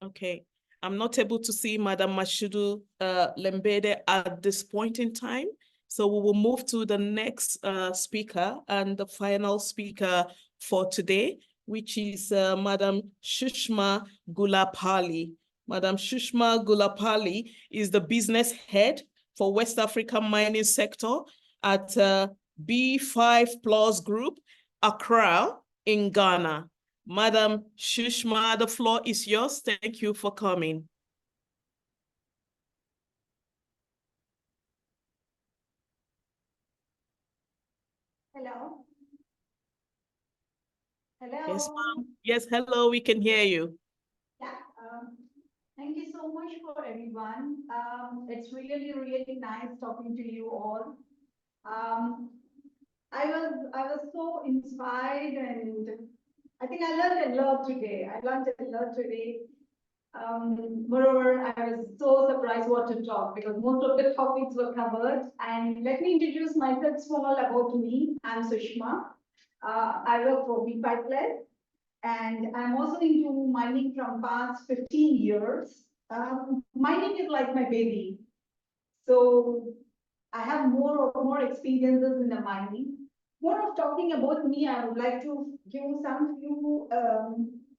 Okay. I'm not able to see Madam Mashudu Lembede at this point in time. So we will move to the next speaker and the final speaker for today, which is Madam Shushma Gullapalli. Madam Shushma Gullapalli is the business head for West African mining sector at B5 Plus Group, Accra in Ghana. Madam Shushma, the floor is yours. Thank you for coming. Hello. Hello. Yes, ma'am. Yes, hello, we can hear you. Yeah. Thank you so much for everyone. It's really, really nice talking to you all. I was so inspired, and I think I learned a lot today. Moreover, I was so surprised what to talk because most of the topics were covered. And let me introduce myself small about me. I'm Sushma. I work for B5 Plus, and I'm also into mining from past 15 years. Mining is like my baby. So I have more experiences in the mining. More of talking about me, I would like to give some few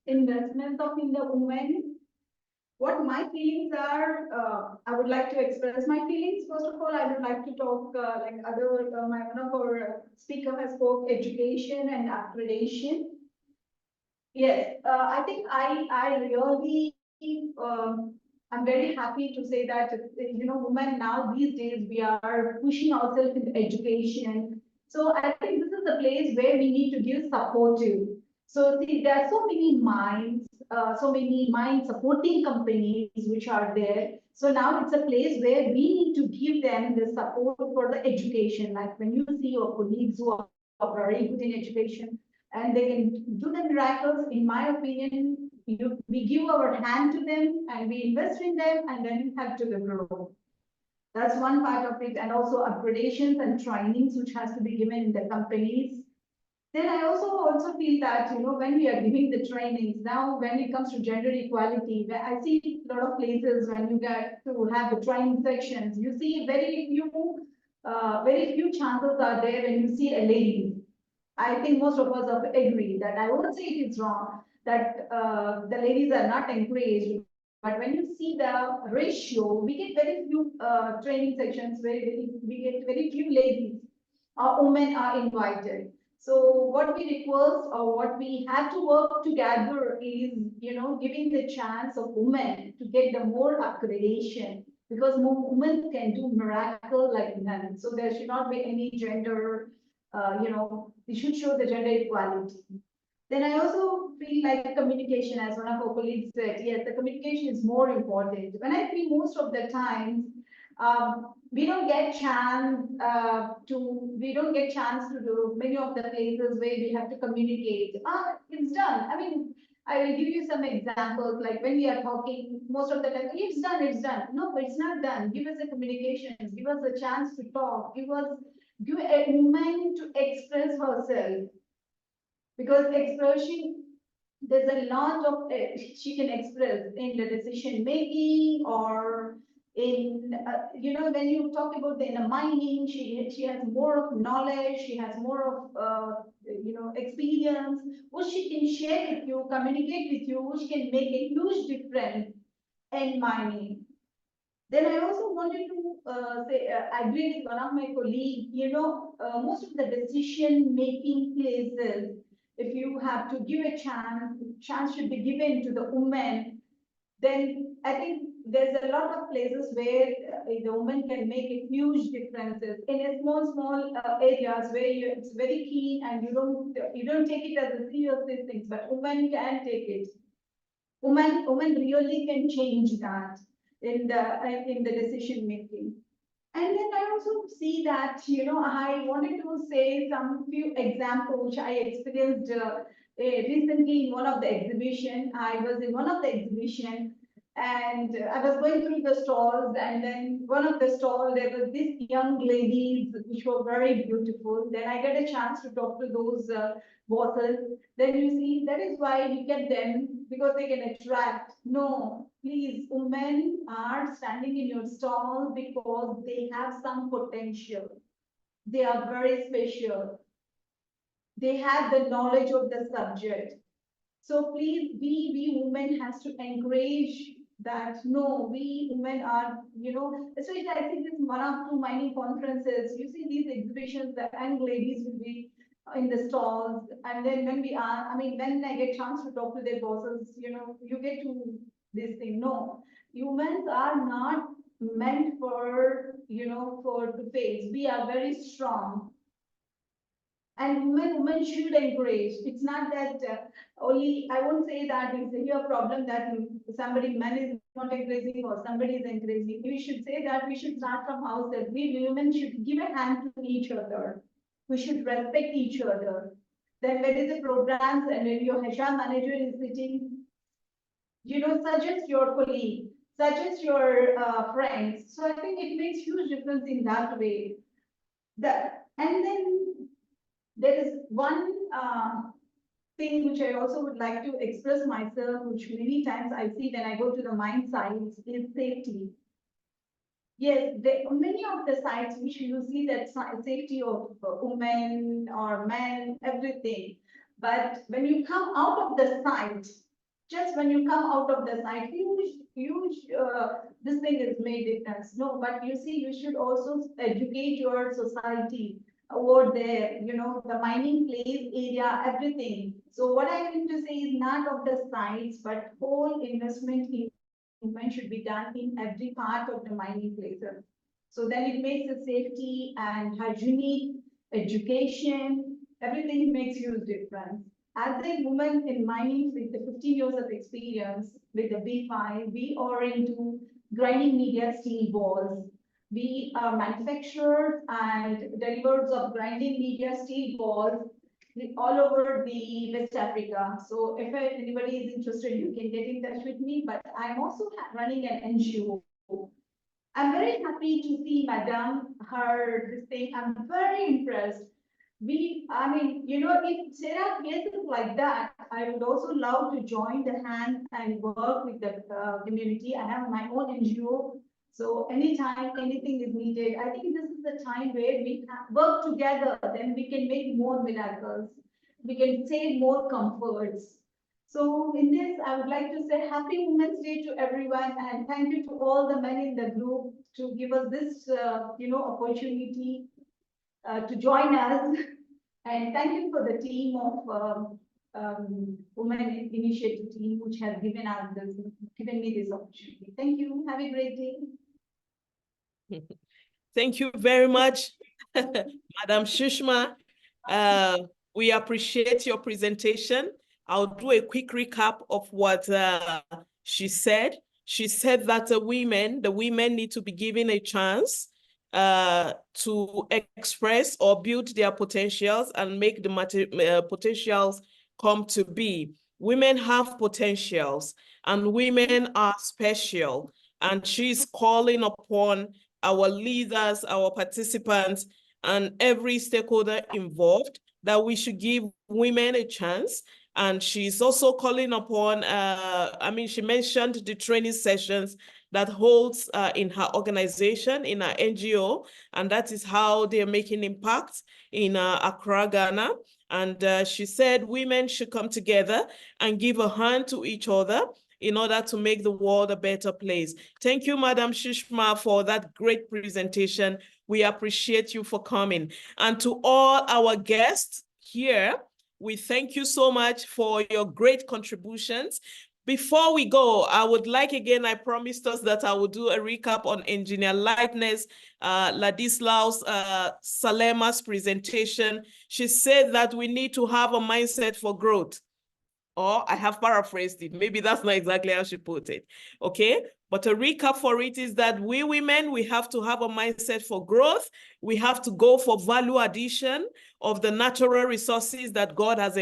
investments of in the women. What my feelings are, I would like to express my feelings. First of all, I would like to talk like one of our speaker has spoke education and accreditation. Yes, I think I really I'm very happy to say that women now these days we are pushing ourselves in education. So I think this is the place where we need to give support to. So see, there are so many mine supporting companies which are there. So now it's a place where we need to give them the support for the education. Like when you see your colleagues who are very good in education, and they can do the miracles. In my opinion, we give our hand to them and we invest in them and then help to the grow. That's one part of it, and also upgradations and trainings which has to be given in the companies. Then I also feel that when we are giving the trainings now, when it comes to gender equality, where I see a lot of places when you get to have the training sections, you see very few chances are there when you see a lady. I think most of us agree that I won't say it is wrong that the ladies are not encouraged. But when you see the ratio, we get very few training sections where we get very few ladies or women are invited. So what we request or what we have to work together is, giving the chance of women to get the more accreditation because more women can do miracle like men. So there should not be any gender we should show the gender equality. Then I also feel like communication, as one of our colleagues said, yes, the communication is more important. When I feel most of the times, we don't get chance to do many of the places where we have to communicate. It's done. I mean, I will give you some examples. Like when we are talking, most of the time, it's done, it's done. No, it's not done. Give us a communication. Give us a chance to talk. Give a woman to express herself because expression there's a lot of she can express in the decision making or in when you talk about in the mining she has more of knowledge, she has more of experience which she can share with you, communicate with you, which can make a huge difference in mining. Then I also wanted to agree with one of my colleagues, most of the decision making places, if you have to give a chance should be given to the women, then I think there's a lot of places where the woman can make a huge differences in a small areas where it's very keen and you don't take it as a serious things, but women can take it. Women really can change that in the decision making. And then I also see that I wanted to say some few examples which I experienced recently in one of the exhibition. I was in one of the exhibition, And I was going through the stalls, and then one of the stalls, there was this young ladies, which were very beautiful. Then I get a chance to talk to those bosses. Then you see, that is why you get them, because they can attract. No, please, women are standing in your stall because they have some potential. They are very special. They have the knowledge of the subject. So please, we women has to encourage that. No, we women are, especially I think this one or two mining conferences, you see these exhibitions, the young ladies will be in the stalls. And then when when I get chance to talk to their bosses, you get to this thing. No, humans are not meant for, for to face. We are very strong. And women should encourage. It's not that only, I won't say that it's a problem that somebody, man is not encouraging or somebody is encouraging. We should say that we should start from ourselves. We women should give a hand to each other. We should respect each other. Then when is the programs and when your HR manager is sitting, suggest your colleague, suggest your friends. So I think it makes huge difference in that way. And then there is one thing which I also would like to express myself, which many times I see when I go to the mine sites, is safety. Yes, many of the sites which you see that safety of women or men, everything. But when you come out of the site, just when you come out of the site, huge, this thing is made difference. No, but you see, you should also educate your society over there, the mining place area, everything. So what I mean to say is not of the sites, but whole investment should be done in every part of the mining places. So then it makes the safety and hygienic, education, everything makes huge difference. As a woman in mining with the 15 years of experience with the B5, we are into grinding media steel balls. We are manufacturers and delivers of grinding media steel balls all over the West Africa. So if anybody is interested, you can get in touch with me. But I'm also running an NGO. I'm very happy to see Madam, this thing. I'm very impressed. If there are cases like that, I would also love to join the hands and work with the community. I have my own NGO. So anytime anything is needed, I think this is the time where we work together, then we can make more miracles. We can save more comforts. So in this, I would like to say Happy Women's Day to everyone, and thank you to all the men in the group to give us this, opportunity to join us. And thank you for the team of Women Initiative team, which has given me this opportunity. Thank you. Have a great day. Thank you very much, Madam Shushma. We appreciate your presentation. I'll do a quick recap of what she said. She said that the women need to be given a chance to express or build their potentials and make the potentials come to be. Women have potentials and women are special. And she's calling upon our leaders, our participants, and every stakeholder involved that we should give women a chance. And she's also calling upon, she mentioned the training sessions that holds in her organization, in her NGO, and that is how they're making impact in Accra, Ghana. And she said women should come together and give a hand to each other in order to make the world a better place. Thank you, Madam Shushma, for that great presentation. We appreciate you for coming. And to all our guests here, we thank you so much for your great contributions. Before we go, I would like, again, I promised us that I would do a recap on engineer likeness, Ladislaus Salema's presentation. She said that we need to have a mindset for growth. Or I have paraphrased it. Maybe that's not exactly how she put it. Okay. But a recap for it is that we women, we have to have a mindset for growth. We have to go for value addition of the natural resources that God has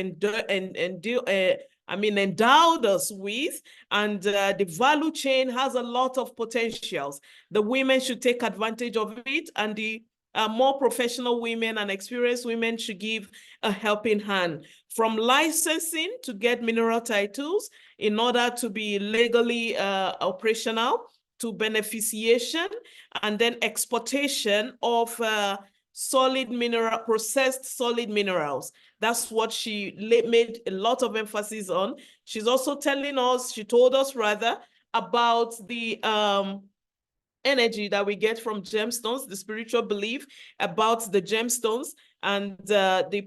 endowed us with, and the value chain has a lot of potentials. The women should take advantage of it, and the more professional women and experienced women should give a helping hand, from licensing to get mineral titles in order to be legally operational, to beneficiation, and then exportation of processed solid minerals. That's what she made a lot of emphasis on. She's also told us about the energy that we get from gemstones, the spiritual belief about the gemstones, and the